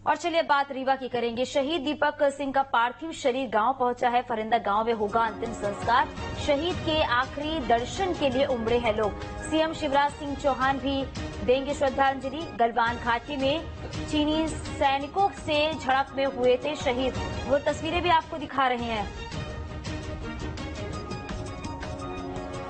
और चलिए बात रीवा की करेंगे। शहीद दीपक सिंह का पार्थिव शरीर गांव पहुंचा है। फरिंदा गांव में होगा अंतिम संस्कार। शहीद के आखिरी दर्शन के लिए उमड़े हैं लोग। सीएम शिवराज सिंह चौहान भी देंगे श्रद्धांजलि। गलवान घाटी में चीनी सैनिकों से झड़प में हुए थे शहीद, वो तस्वीरें भी आपको दिखा रहे हैं।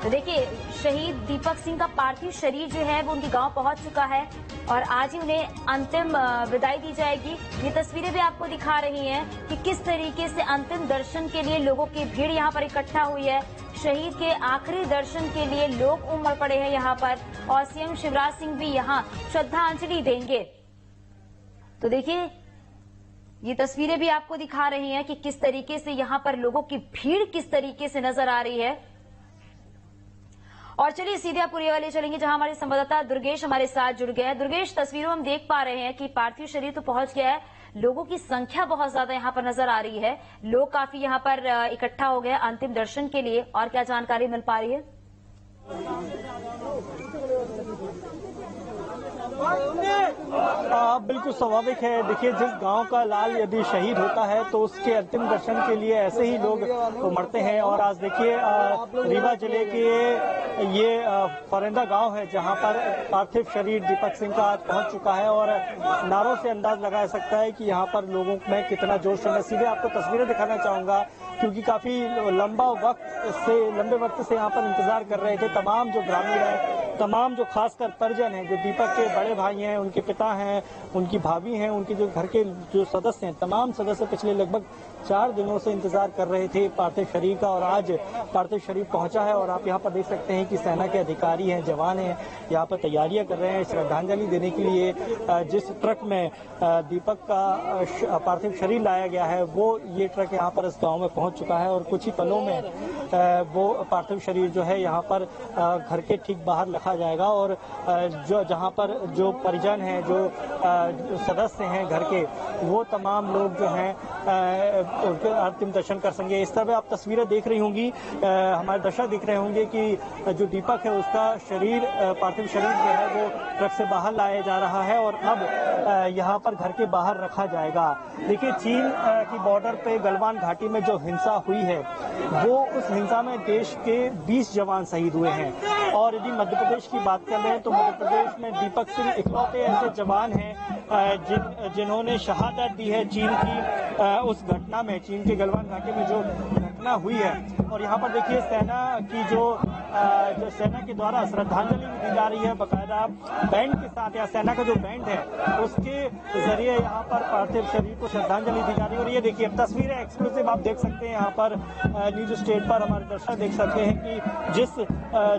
तो देखिए, शहीद दीपक सिंह का पार्थिव शरीर जो है वो उनके गांव पहुंच चुका है और आज ही उन्हें अंतिम विदाई दी जाएगी। ये तस्वीरें भी आपको दिखा रही हैं कि किस तरीके से अंतिम दर्शन के लिए लोगों की भीड़ यहां पर इकट्ठा हुई है। शहीद के आखिरी दर्शन के लिए लोग उमड़ पड़े हैं यहां पर और सीएम शिवराज सिंह भी यहां श्रद्धांजलि देंगे। तो देखिए, ये तस्वीरें भी आपको दिखा रही हैं कि किस तरीके से यहां पर लोगों की भीड़ किस तरीके से नजर आ रही है। और चलिए सीधे आप पुरिया वाले चलेंगे जहां हमारे संवाददाता दुर्गेश हमारे साथ जुड़ गए हैं। दुर्गेश, तस्वीरों में हम देख पा रहे हैं कि पार्थिव शरीर तो पहुंच गया है, लोगों की संख्या बहुत ज्यादा यहां पर नजर आ रही है। लोग काफी यहां पर इकट्ठा हो गए अंतिम दर्शन के लिए। और क्या जानकारी मिल पा रही है? बिल्कुल स्वाभाविक है। देखिए, जिस गांव का लाल यदि शहीद होता है तो उसके अंतिम दर्शन के लिए ऐसे ही लोग उमड़ते हैं। और आज देखिए, रीवा जिले के ये फरिंदा गांव है जहां पर पार्थिव शरीर दीपक सिंह का आज पहुंच चुका है और नारों से अंदाज लगाया सकता है कि यहां पर लोगों में कितना जोश है। मैं सीधे आपको तस्वीरें दिखाना चाहूंगा क्योंकि काफी लंबे वक्त से यहाँ पर इंतजार कर रहे थे तमाम जो ग्रामीण हैं, तमाम जो खासकर परिजन हैं, जो दीपक के बड़े भाई हैं, उनके पिता हैं, उनकी भाभी हैं, उनके जो घर के जो सदस्य हैं, तमाम सदस्य पिछले लगभग 4 दिनों से इंतजार कर रहे थे पार्थिव शरीर का। और आज पार्थिव शरीर पहुंचा है और आप यहाँ पर देख सकते हैं कि सेना के अधिकारी हैं, जवान हैं, यहाँ पर तैयारियां कर रहे हैं श्रद्धांजलि देने के लिए। जिस ट्रक में दीपक का पार्थिव शरीर लाया गया है वो ये ट्रक यहाँ पर इस गाँव में पहुंच चुका है और कुछ ही पलों में वो पार्थिव शरीर जो है यहाँ पर घर के ठीक बाहर रखा जाएगा। और जो जहाँ पर जो परिजन हैं, जो सदस्य हैं घर के, वो तमाम लोग जो हैं उनके अंतिम दर्शन कर सकेंगे। इस तरह आप तस्वीरें देख रही होंगी, हमारे दर्शक देख रहे होंगे कि जो दीपक है उसका शरीर, पार्थिव शरीर जो है वो ट्रक से बाहर लाया जा रहा है और अब यहाँ पर घर के बाहर रखा जाएगा। देखिए, चीन की बॉर्डर पे गलवान घाटी में जो हिंसा हुई है वो उस हिंसा में देश के 20 जवान शहीद हुए हैं। और यदि मध्य प्रदेश की बात कर रहे हैं तो मध्य प्रदेश में दीपक सिंह इकलौते ऐसे जवान हैं जिन्होंने शहादत दी है चीन की उस घटना में, चीन के गलवान घाटी में जो घटना हुई है। और यहाँ पर देखिए, सेना की जो सेना के द्वारा श्रद्धांजलि दी जा रही है बाकायदा बैंड के साथ, या सेना का जो बैंड है उसके जरिए यहाँ पर पार्थिव शरीर को श्रद्धांजलि दी जा रही है। और ये देखिए, तस्वीरें एक्सक्लूसिव आप देख सकते हैं यहाँ पर न्यूज स्टेट पर, हमारे दर्शक देख सकते हैं कि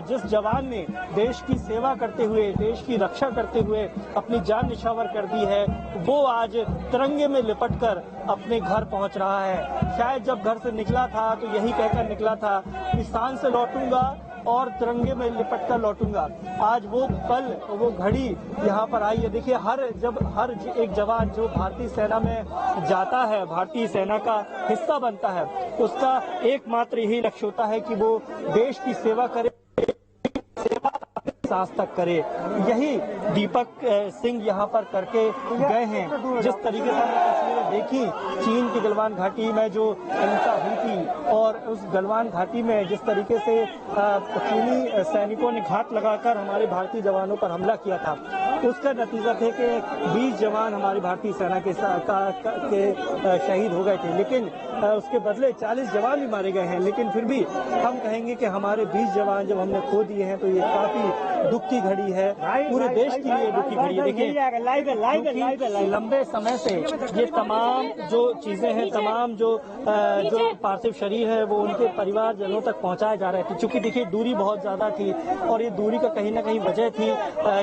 जिस जवान ने देश की सेवा करते हुए, देश की रक्षा करते हुए अपनी जान निछावर कर दी है, वो आज तिरंगे में लिपट कर अपने घर पहुंच रहा है। शायद जब घर से निकला था तो यही कहकर निकला था कि शान से लौटूंगा और तिरंगे में लिपट कर लौटूंगा। आज वो पल, वो घड़ी यहाँ पर आई है। देखिए, हर एक जवान जो भारतीय सेना में जाता है, भारतीय सेना का हिस्सा बनता है, उसका एकमात्र यही लक्ष्य होता है कि वो देश की सेवा करे, सांस तक करे। यही दीपक सिंह यहाँ पर करके गए हैं। जिस तरीके से हमने तस्वीरें देखी चीन की गलवान घाटी में जो हिंसा हुई थी और उस गलवान घाटी में जिस तरीके से चीनी सैनिकों ने घात लगाकर हमारे भारतीय जवानों पर हमला किया था, उसका नतीजा थे कि 20 जवान हमारी भारतीय सेना के शहीद हो गए थे। लेकिन उसके बदले 40 जवान भी मारे गए हैं। लेकिन फिर भी हम कहेंगे कि हमारे 20 जवान जब हमने खो दिए हैं तो ये काफी दुख की घड़ी है, पूरे देश के लिए दुख की घड़ी है। देखिए, लंबे समय से ये तमाम जो चीजें हैं, तमाम जो पार्थिव शरीर है वो उनके परिवारजनों तक पहुंचाए जा रहे थे। चूंकि देखिए, दूरी बहुत ज्यादा थी और ये दूरी का कहीं ना कहीं वजह थी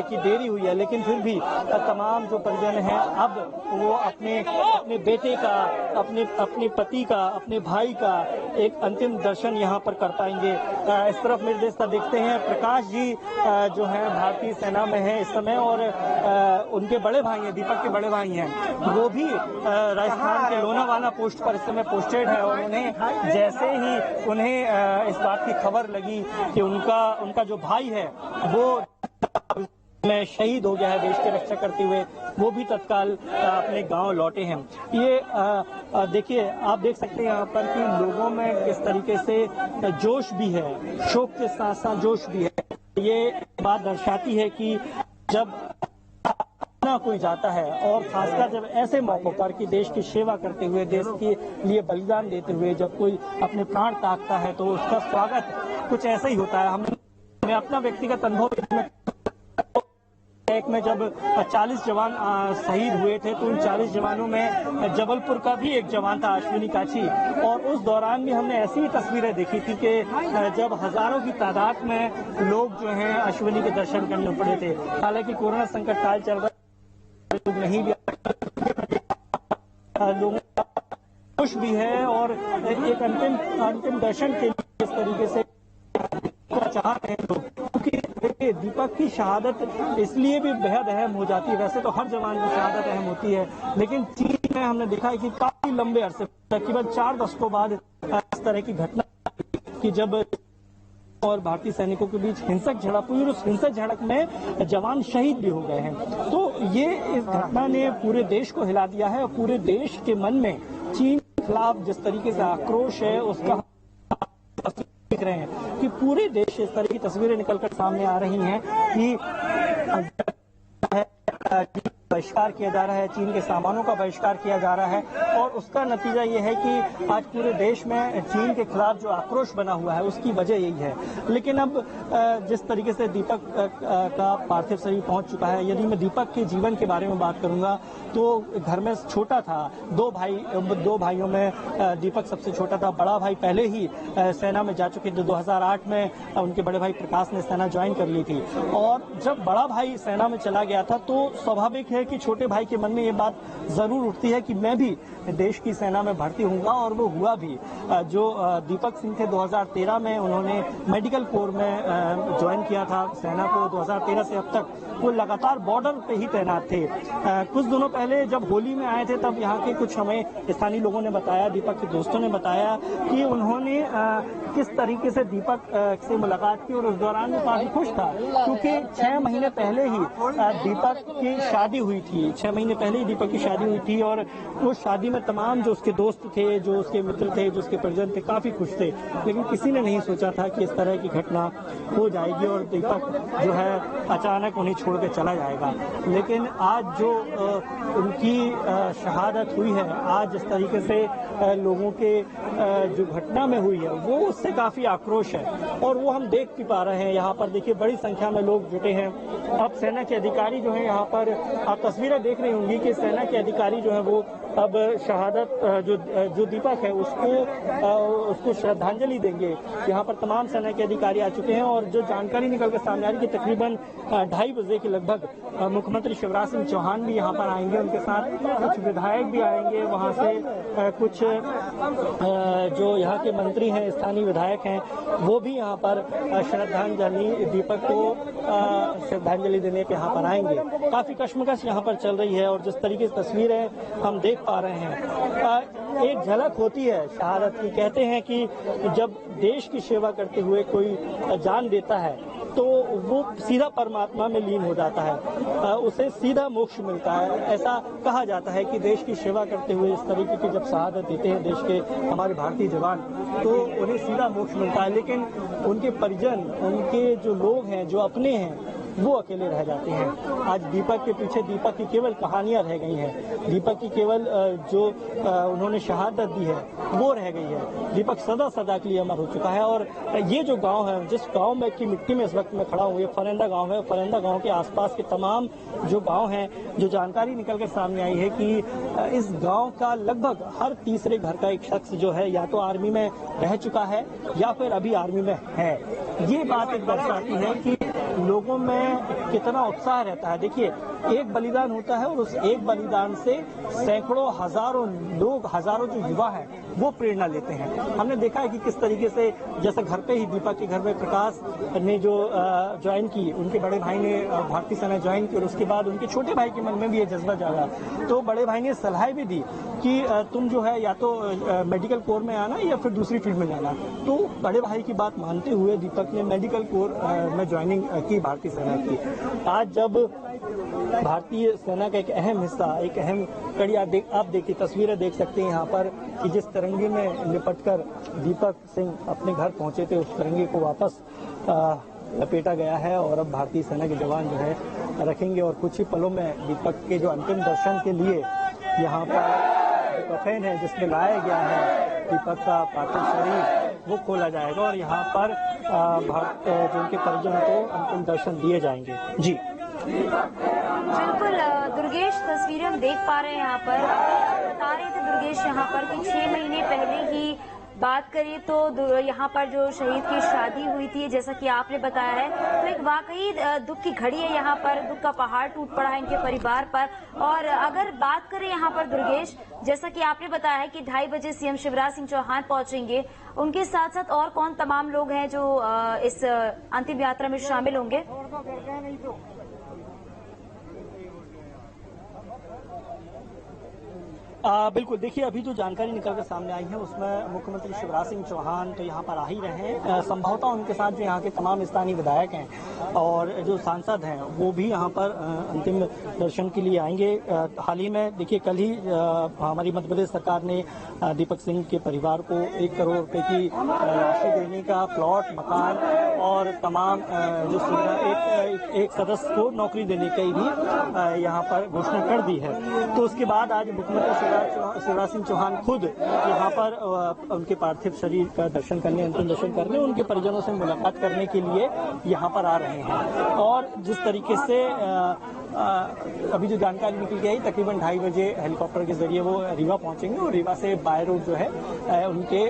कि देरी हुई है। लेकिन फिर भी तमाम जो परिजन हैं अब वो अपने बेटे का, अपने पति का, अपने भाई का एक अंतिम दर्शन यहाँ पर कर पाएंगे। इस तरफ मेरे देश का देखते हैं, प्रकाश जी जो है भारतीय सेना में है इस समय और उनके बड़े भाई हैं, दीपक के बड़े भाई हैं, वो भी राजस्थान के लोनावाला पोस्ट पर इस समय पोस्टेड है। और उन्हें जैसे ही उन्हें इस बात की खबर लगी कि उनका जो भाई है वो में शहीद हो गया है देश की रक्षा करते हुए, वो भी तत्काल अपने गांव लौटे हैं। ये देखिए, आप देख सकते हैं यहाँ पर कि लोगों में किस तरीके से जोश भी है, शोक के साथ साथ जोश भी है। ये बात दर्शाती है कि जब कोई जाता है और खासकर जब ऐसे मौकों पर कि देश की सेवा करते हुए, देश के लिए बलिदान देते हुए जब कोई अपने प्राण त्यागता है तो उसका स्वागत कुछ ऐसा ही होता है। हमने अपना व्यक्तिगत अनुभव में जब 40 जवान शहीद हुए थे तो उन 40 जवानों में जबलपुर का भी एक जवान था, अश्विनी काछी, और उस दौरान भी हमने ऐसी तस्वीरें देखी थी कि जब हजारों की तादाद में लोग जो हैं अश्विनी के दर्शन करने पड़े थे। हालांकि कोरोना संकट काल चल रहा नहीं भी लोगों का खुश भी है और एक अंतिम दर्शन के लिए इस तरीके से चाह रहे हैं लोग, क्योंकि दीपक की शहादत इसलिए भी बेहद अहम हो जाती है। वैसे तो हर जवान की शहादत अहम होती है, लेकिन चीन में हमने देखा है कि काफी लंबे अरसे तकरीबन 4 दशकों बाद इस तरह की घटना कि जब और भारतीय सैनिकों के बीच हिंसक झड़प हुई और उस हिंसक झड़प में जवान शहीद भी हो गए हैं। तो ये इस घटना ने पूरे देश को हिला दिया है और पूरे देश के मन में चीन के खिलाफ जिस तरीके से आक्रोश है उसका देख रहे हैं कि पूरे देश से इस तरह की तस्वीरें निकलकर सामने आ रही हैं कि बहिष्कार किया जा रहा है, चीन के सामानों का बहिष्कार किया जा रहा है और उसका नतीजा ये है कि आज पूरे देश में चीन के खिलाफ जो आक्रोश बना हुआ है उसकी वजह यही है। लेकिन अब जिस तरीके से दीपक का पार्थिव शरीर पहुंच चुका है, यदि मैं दीपक के जीवन के बारे में बात करूंगा तो घर में छोटा था, 2 भाइयों में दीपक सबसे छोटा था। बड़ा भाई पहले ही सेना में जा चुके थे, 2008 में उनके बड़े भाई प्रकाश ने सेना ज्वाइन कर ली थी और जब बड़ा भाई सेना में चला गया था तो स्वाभाविक है कि छोटे भाई के मन में ये बात जरूर उठती है कि मैं भी देश की सेना में भर्ती होऊंगा और वो हुआ भी। जो दीपक सिंह थे 2013 में उन्होंने मेडिकल कोर में ज्वाइन किया था सेना को। 2013 से अब तक वो लगातार बॉर्डर पे ही तैनात थे। कुछ दिनों पहले जब होली में आए थे तब यहाँ के कुछ हमें स्थानीय लोगों ने बताया, दीपक के दोस्तों ने बताया कि उन्होंने किस तरीके से दीपक से मुलाकात की और उस दौरान वो काफी खुश था क्योंकि 6 महीने पहले ही दीपक की शादी हुई थी। 6 महीने पहले ही दीपक की शादी हुई थी और उस शादी में तमाम जो उसके दोस्त थे, जो उसके मित्र थे, जो उसके परिजन थे, काफी खुश थे। लेकिन किसी ने नहीं सोचा था कि इस तरह की घटना हो जाएगी और दीपक जो है अचानक उन्हें छोड़ के चला जाएगा। लेकिन आज जो उनकी शहादत हुई है, आज जिस तरीके से लोगों के जो घटना में हुई है वो उससे काफी आक्रोश है और वो हम देख भी पा रहे हैं। यहाँ पर देखिए बड़ी संख्या में लोग जुटे हैं। अब सेना के अधिकारी जो है यहाँ पर, आप तस्वीरें देख रही होंगी कि सेना के अधिकारी जो है वो अब शहादत जो दीपक है उसको श्रद्धांजलि देंगे। यहाँ पर तमाम सेना के अधिकारी आ चुके हैं और जो जानकारी निकल कर सामने आ रही है कि तकरीबन 2:30 बजे के लगभग मुख्यमंत्री शिवराज सिंह चौहान भी यहाँ पर आएंगे, उनके साथ कुछ विधायक भी आएंगे, वहाँ से कुछ जो यहाँ के मंत्री हैं, स्थानीय विधायक हैं, वो भी यहाँ पर श्रद्धांजलि दीपक को श्रद्धांजलि देने के यहाँ पर आएंगे। काफी कश्मकश यहाँ पर चल रही है और जिस तरीके से तस्वीरें हम देख पा रहे हैं, एक झलक होती है शहादत की। कहते हैं कि जब देश की सेवा करते हुए कोई जान देता है तो वो सीधा परमात्मा में लीन हो जाता है, उसे सीधा मोक्ष मिलता है। ऐसा कहा जाता है कि देश की सेवा करते हुए इस तरीके की जब शहादत देते हैं देश के हमारे भारतीय जवान तो उन्हें सीधा मोक्ष मिलता है। लेकिन उनके परिजन, उनके जो लोग हैं, जो अपने हैं, वो अकेले रह जाते हैं। आज दीपक के पीछे दीपक की केवल कहानियां रह गई हैं, दीपक की केवल जो उन्होंने शहादत दी है वो रह गई है। दीपक सदा सदा के लिए अमर हो चुका है। और ये जो गांव है, जिस गांव में की मिट्टी में इस वक्त मैं खड़ा हूँ, ये फरेंदा गांव है। फरेंदा गांव के आसपास के तमाम जो गांव हैं, जो जानकारी निकल कर सामने आई है कि इस गाँव का लगभग हर तीसरे घर का एक शख्स जो है या तो आर्मी में रह चुका है या फिर अभी आर्मी में है। ये बात एक दर्शाती है कि लोगों में कितना उत्साह रहता है। देखिए, एक बलिदान होता है और उस एक बलिदान से सैकड़ों, हजारों लोग, हजारों जो युवा हैं वो प्रेरणा लेते हैं। हमने देखा है कि किस तरीके से जैसे घर पे ही दीपक के घर में प्रकाश ने जो ज्वाइन की, उनके बड़े भाई ने भारतीय सेना ज्वाइन की और उसके बाद उनके छोटे भाई के मन में भी ये जज्बा जागा, तो बड़े भाई ने सलाह भी दी कि तुम जो है या तो मेडिकल कोर में आना या फिर दूसरी फील्ड में जाना। तो बड़े भाई की बात मानते हुए दीपक ने मेडिकल कोर में ज्वाइनिंग की भारतीय सेना की। आज जब भारतीय सेना का एक अहम हिस्सा, एक अहम कड़ी आप देखिए, तस्वीरें देख सकते हैं यहाँ पर कि जिस तिरंगे में लिपटकर दीपक सिंह अपने घर पहुंचे थे, उस तिरंगे को वापस लपेटा गया है और अब भारतीय सेना के जवान जो है रखेंगे और कुछ ही पलों में दीपक के जो अंतिम दर्शन के लिए यहाँ पर कफन है जिसमें लाया गया है दीपक का पार्थिव शरीर, वो खोला जाएगा और यहाँ पर जो उनके परिजनों को अंतिम दर्शन दिए जाएंगे। जी बिल्कुल दुर्गेश, तस्वीरें हम देख पा रहे हैं यहाँ पर। बता रहे थे दुर्गेश यहाँ पर कि 6 महीने पहले ही बात करें तो यहाँ पर जो शहीद की शादी हुई थी, जैसा कि आपने बताया है, तो एक वाकई दुख की घड़ी है यहाँ पर, दुख का पहाड़ टूट पड़ा है इनके परिवार पर। और अगर बात करें यहाँ पर दुर्गेश, जैसा कि आपने बताया है कि 2:30 बजे सीएम शिवराज सिंह चौहान पहुंचेंगे, उनके साथ साथ और कौन तमाम लोग हैं जो इस अंतिम यात्रा में शामिल होंगे? बिल्कुल, देखिए अभी जो जानकारी निकल कर सामने आई है उसमें मुख्यमंत्री शिवराज सिंह चौहान तो यहाँ पर आ ही रहे हैं। संभवतः उनके साथ जो यहाँ के तमाम स्थानीय विधायक हैं और जो सांसद हैं वो भी यहाँ पर अंतिम दर्शन के लिए आएंगे। हाल ही में देखिए कल ही हमारी मध्य प्रदेश सरकार ने दीपक सिंह के परिवार को 1 करोड़ रुपए की राशि देने का, प्लॉट, मकान और तमाम जो सुविधा, एक सदस्य को नौकरी देने की भी यहाँ पर घोषणा कर दी है। तो उसके बाद आज मुख्यमंत्री शिवराज सिंह चौहान खुद यहाँ पर उनके पार्थिव शरीर का दर्शन करने, अंतिम दर्शन करने, उनके परिजनों से मुलाकात करने के लिए यहाँ पर आ रहे हैं। और जिस तरीके से अभी जो जानकारी निकल के आई, तकरीबन 2:30 बजे हेलीकॉप्टर के जरिए वो रीवा पहुंचेंगे और रीवा से बाय रोड जो है उनके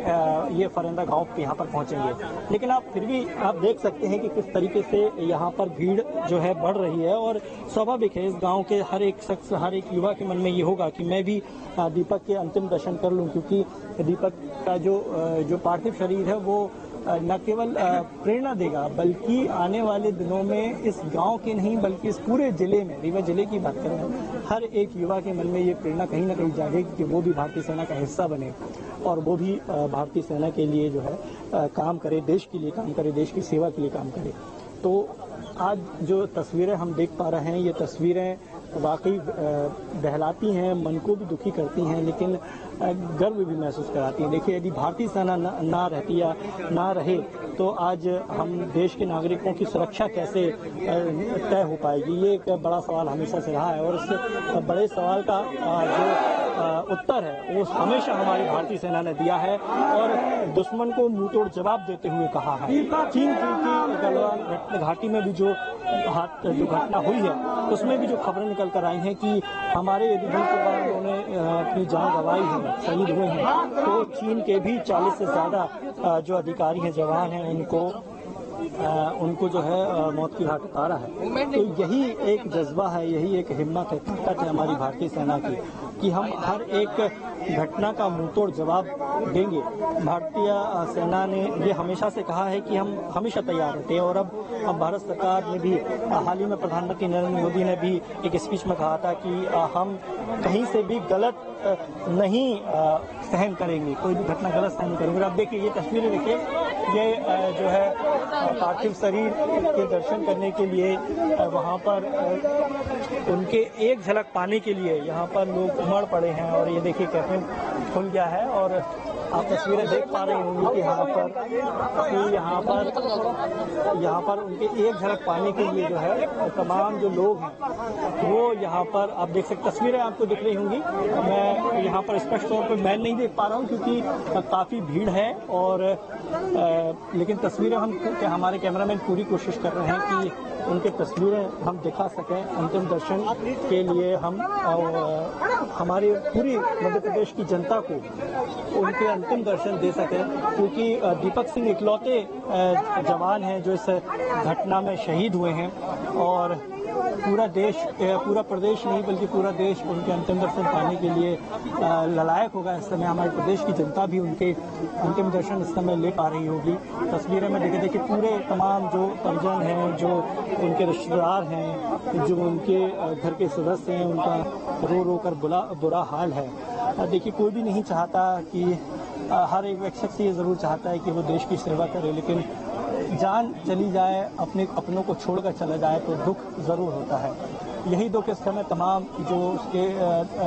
ये फरेंदा गांव पे यहाँ पर पहुंचेंगे। लेकिन आप फिर भी आप देख सकते हैं कि किस तरीके से यहाँ पर भीड़ जो है बढ़ रही है और स्वाभाविक है, इस गांव के हर एक शख्स, हर एक युवा के मन में ये होगा कि मैं भी दीपक के अंतिम दर्शन कर लूं, क्योंकि दीपक का जो पार्थिव शरीर है वो न केवल प्रेरणा देगा बल्कि आने वाले दिनों में इस गांव के नहीं बल्कि इस पूरे जिले में, रीवा जिले की बात करें, हर एक युवा के मन में ये प्रेरणा कहीं ना कहीं जागेगी कि वो भी भारतीय सेना का हिस्सा बने और वो भी भारतीय सेना के लिए जो है काम करे, देश के लिए काम करे, देश की सेवा के लिए काम करे। तो आज जो तस्वीरें हम देख पा रहे हैं, ये तस्वीरें वाकई बहलाती हैं, मन को भी दुखी करती हैं, लेकिन गर्व भी महसूस कराती हैं। देखिए, यदि भारतीय सेना ना रहती या ना रहे तो आज हम देश के नागरिकों की सुरक्षा कैसे तय हो पाएगी, ये एक बड़ा सवाल हमेशा से रहा है। और इस बड़े सवाल का जो उत्तर है वो हमेशा हमारी भारतीय सेना ने दिया है और दुश्मन को मुंहतोड़ जवाब देते हुए कहा है। चीन की गलवान घाटी में भी जो घटना हुई है उसमें भी जो खबरें निकल कर आई हैं कि हमारे यदि जवानों ने अपनी जान गंवाई है, शहीद हुए हैं, तो चीन के भी 40 से ज्यादा जो अधिकारी हैं, जवान हैं, उनको जो है मौत की घाट उतारा है। तो यही एक जज्बा है, यही एक हिम्मत है, ताकत है हमारी भारतीय सेना की कि हम हर एक घटना का मुंहतोड़ जवाब देंगे। भारतीय सेना ने ये हमेशा से कहा है कि हम हमेशा तैयार रहते हैं और अब भारत सरकार ने भी हाल ही में प्रधानमंत्री नरेंद्र मोदी ने भी एक स्पीच में कहा था कि हम कहीं से भी गलत नहीं सहन करेंगे, कोई भी घटना गलत सहन करेंगे। अब देखिए ये तस्वीरें देखिए, ये जो है पार्थिव शरीर के दर्शन करने के लिए वहाँ पर उनके एक झलक पाने के लिए यहाँ पर लोग उमड़ पड़े हैं और ये देखिए कैफे खुल गया है और आप तस्वीरें देख पा रहे होंगे कि यहाँ पर उनके एक झलक पाने के लिए जो है तमाम जो लोग हैं वो यहाँ पर आप देख सकते, तस्वीरें आपको दिख रही होंगी। मैं यहाँ पर स्पष्ट तौर पर मैं नहीं देख पा रहा हूँ क्योंकि काफी भीड़ है और लेकिन तस्वीरें हमारे कैमरामैन पूरी कोशिश कर रहे हैं कि उनके तस्वीरें हम दिखा सकें अंतिम दर्शन के लिए, हम हमारी पूरी मध्य प्रदेश की जनता को उनके अंतिम दर्शन दे सकें, क्योंकि दीपक सिंह इकलौते जवान हैं जो इस घटना में शहीद हुए हैं और पूरा देश, पूरा प्रदेश नहीं बल्कि पूरा देश उनके अंतिम दर्शन पाने के लिए ललायक होगा। इस समय हमारे प्रदेश की जनता भी उनके अंतिम दर्शन इस समय ले पा रही होगी। तस्वीरें में देखिए पूरे तमाम जो परिजन हैं, जो उनके रिश्तेदार हैं, जो उनके घर के सदस्य हैं, उनका रो रो कर बुरा हाल है। देखिए कोई भी नहीं चाहता कि हर एक शख्स ये ज़रूर चाहता है कि वो देश की सेवा करे, लेकिन जान चली जाए, अपने अपनों को छोड़कर चला जाए तो दुख ज़रूर होता है। यही दुख इस समय तमाम जो उसके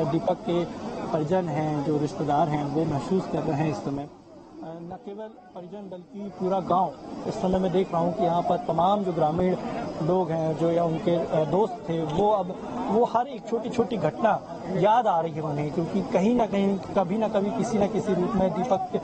दीपक के परिजन हैं, जो रिश्तेदार हैं, वो महसूस कर रहे हैं इस समय। न केवल परिजन बल्कि पूरा गांव इस समय मैं देख रहा हूं कि यहाँ पर तमाम जो ग्रामीण लोग हैं, जो या उनके दोस्त थे, वो हर एक छोटी छोटी घटना याद आ रही है उन्हें, क्योंकि कहीं ना कहीं कभी ना कभी किसी न किसी रूप में दीपक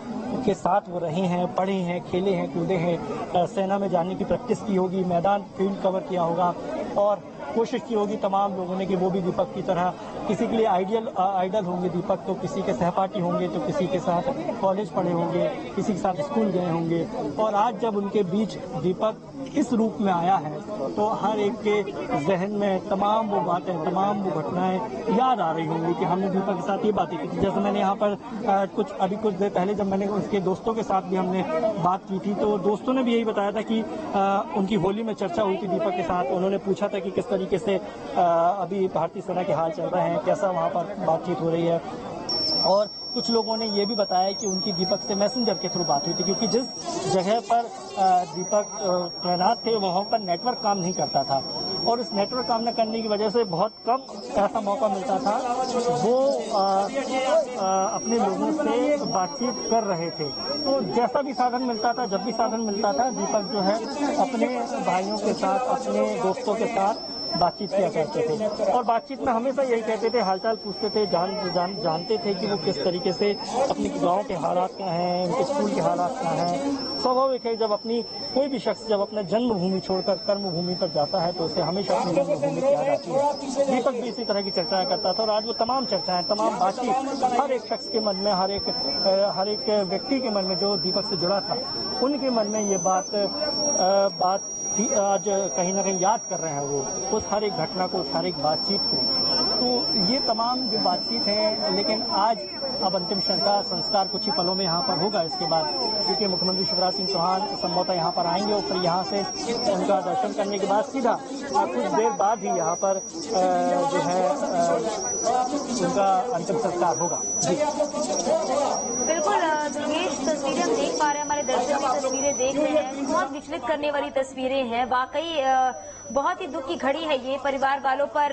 के साथ वो रहे हैं, पढ़े हैं, खेले हैं, कूदे हैं, सेना में जाने की प्रैक्टिस की होगी, मैदान फील्ड कवर किया होगा और कोशिश की होगी तमाम लोगों ने कि वो भी दीपक की तरह किसी के लिए आइडल होंगे दीपक, तो किसी के सहपाठी होंगे, तो किसी के साथ कॉलेज पढ़े होंगे, किसी के साथ स्कूल गए होंगे। और आज जब उनके बीच दीपक इस रूप में आया है तो हर एक के जहन में तमाम वो बातें, तमाम वो घटनाएं याद आ रही होंगी कि हमने दीपक के साथ ये बातें की थी। जैसे मैंने यहाँ पर कुछ देर पहले जब मैंने उसके दोस्तों के साथ भी हमने बात की थी, तो दोस्तों ने भी यही बताया था कि उनकी होली में चर्चा हुई थी दीपक के साथ। उन्होंने पूछा था कि किस तरीके से अभी भारतीय सेना के हाल चल रहे हैं, कैसा वहाँ पर बातचीत हो रही है। और कुछ लोगों ने ये भी बताया कि उनकी दीपक से मैसेंजर के थ्रू बात हुई थी, क्योंकि जिस जगह पर दीपक तैनात थे वहाँ पर नेटवर्क काम नहीं करता था और इस नेटवर्क काम न करने की वजह से बहुत कम ऐसा मौका मिलता था वो अपने लोगों से बातचीत कर रहे थे। तो जैसा भी साधन मिलता था, जब भी साधन मिलता था, दीपक जो है अपने भाइयों के साथ, अपने दोस्तों के साथ बातचीत किया करते थे और बातचीत में हमेशा यही कहते थे, हालचाल पूछते थे, जानते थे कि वो किस तरीके से अपने गांव के हालात क्या हैं, उनके स्कूल के हालात क्या हैं। स्वाभाविक है जब अपनी कोई भी शख्स जब अपना जन्मभूमि छोड़कर कर्मभूमि पर जाता है तो उसे हमेशा अपनी जन्मभूमि की याद आती है। दीपक भी इसी तरह की चर्चाएं करता था और आज वो तमाम चर्चाएं, तमाम बातचीत हर एक शख्स के मन में, हर एक व्यक्ति के मन में जो दीपक से जुड़ा था, उनके मन में ये बात आज कहीं ना कहीं याद कर रहे हैं वो उस हर एक घटना को, उस हर एक बातचीत को। तो ये तमाम जो बातचीत है, लेकिन आज अब अंतिम संस्कार कुछ ही पलों में यहाँ पर होगा। इसके बाद क्योंकि मुख्यमंत्री शिवराज सिंह चौहान संभवतः यहाँ पर आएंगे और फिर यहाँ से उनका दर्शन करने के बाद सीधा कुछ देर बाद ही यहाँ पर जो है उनका अंतिम संस्कार होगा। जी बिल्कुल दुर्गेश, तस्वीरें हम देख पा रहे हैं, हमारे दर्शक की तस्वीरें देख रहे हैं, बहुत विचलित करने वाली तस्वीरें हैं। वाकई बहुत ही दुख की घड़ी है ये, परिवार वालों पर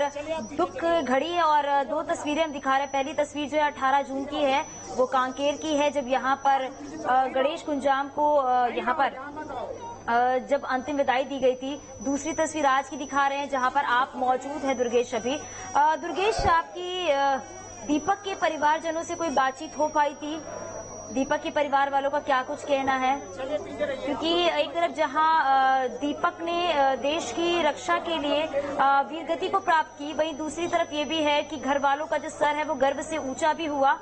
दुख घड़ी है। और दो तस्वीरें हम दिखा रहे हैं। पहली तस्वीर जो है 18 जून की है, वो कांकेर की है, जब यहाँ पर गणेश कुंजाम को यहाँ पर जब अंतिम विदाई दी गई थी। दूसरी तस्वीर आज की दिखा रहे हैं जहाँ पर आप मौजूद हैं दुर्गेश। अभी दुर्गेश, आपकी दीपक के परिवारजनों से कोई बातचीत हो पाई थी? दीपक के परिवार वालों का क्या कुछ कहना है? क्योंकि एक तरफ जहां दीपक ने देश की रक्षा के लिए वीरगति को प्राप्त की, वहीं दूसरी तरफ ये भी है कि घर वालों का जो सर है वो गर्व से ऊंचा भी हुआ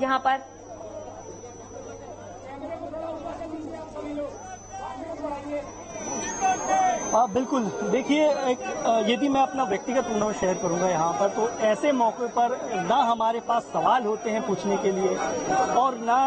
यहाँ पर। बिल्कुल, देखिए यदि मैं अपना व्यक्तिगत अनुभव शेयर करूंगा यहाँ पर, तो ऐसे मौके पर ना हमारे पास सवाल होते हैं पूछने के लिए और ना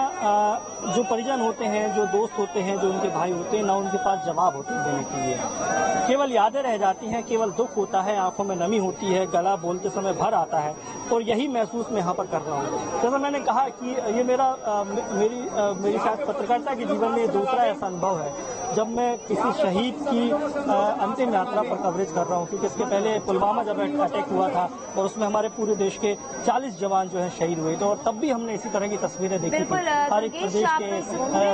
जो परिजन होते हैं, जो दोस्त होते हैं, जो उनके भाई होते हैं, ना उनके पास जवाब होते हैं देने के लिए। केवल यादें रह जाती हैं, केवल दुख होता है, आंखों में नमी होती है, गला बोलते समय भर आता है और यही महसूस मैं यहाँ पर कर रहा हूँ। जैसा मैंने कहा कि ये मेरी शायद पत्रकारिता के जीवन में दूसरा ऐसा अनुभव है जब मैं किसी शहीद की अंतिम यात्रा पर कवरेज कर रहा हूँ, क्योंकि इसके पहले पुलवामा जब अटैक हुआ था और उसमें हमारे पूरे देश के 40 जवान जो है शहीद हुए थे और तब भी हमने इसी तरह की तस्वीरें देखी थी। हर एक प्रदेश के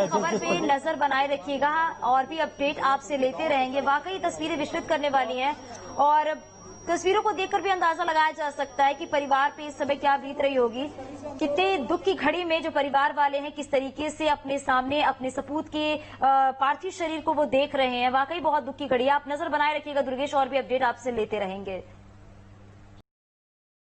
खबर पे नजर बनाए रखिएगा और भी अपडेट आपसे लेते रहेंगे। वाकई तस्वीरें विचलित करने वाली हैं और तस्वीरों को देखकर भी अंदाजा लगाया जा सकता है कि परिवार पे इस समय क्या बीत रही होगी। कितने दुख की घड़ी में जो परिवार वाले हैं, किस तरीके से अपने सामने अपने सपूत के पार्थिव शरीर को वो देख रहे हैं। वाकई बहुत दुख की घड़ी है। आप नजर बनाए रखिएगा दुर्गेश, और भी अपडेट आपसे लेते रहेंगे।